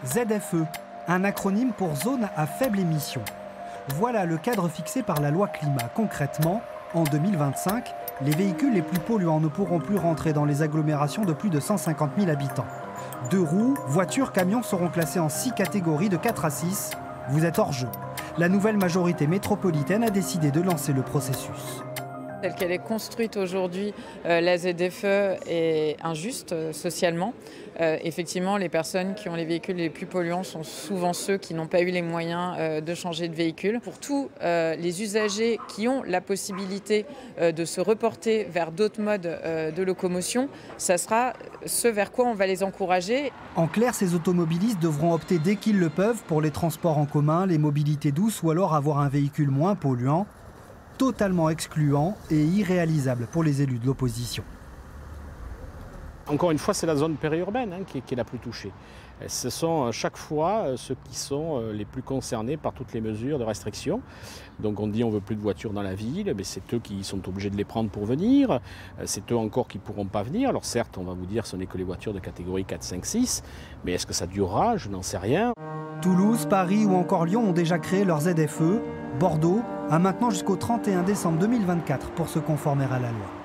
ZFE, un acronyme pour zone à faible émission. Voilà le cadre fixé par la loi climat. Concrètement, en 2025, les véhicules les plus polluants ne pourront plus rentrer dans les agglomérations de plus de 150 000 habitants. Deux roues, voitures, camions seront classés en 6 catégories de 4 à 6. Vous êtes hors jeu. La nouvelle majorité métropolitaine a décidé de lancer le processus. Telle qu'elle est construite aujourd'hui, la ZFE est injuste socialement. Effectivement, les personnes qui ont les véhicules les plus polluants sont souvent ceux qui n'ont pas eu les moyens de changer de véhicule. Pour tous les usagers qui ont la possibilité de se reporter vers d'autres modes de locomotion, ça sera ce vers quoi on va les encourager. En clair, ces automobilistes devront opter dès qu'ils le peuvent pour les transports en commun, les mobilités douces ou alors avoir un véhicule moins polluant. Totalement excluant et irréalisable pour les élus de l'opposition. Encore une fois, c'est la zone périurbaine qui est la plus touchée. Ce sont à chaque fois ceux qui sont les plus concernés par toutes les mesures de restriction. Donc on dit on ne veut plus de voitures dans la ville, mais c'est eux qui sont obligés de les prendre pour venir. C'est eux encore qui ne pourront pas venir. Alors certes, on va vous dire ce n'est que les voitures de catégorie 4, 5, 6, mais est-ce que ça durera? Je n'en sais rien. Toulouse, Paris ou encore Lyon ont déjà créé leur ZFE. Bordeaux a maintenant jusqu'au 31 décembre 2024 pour se conformer à la loi.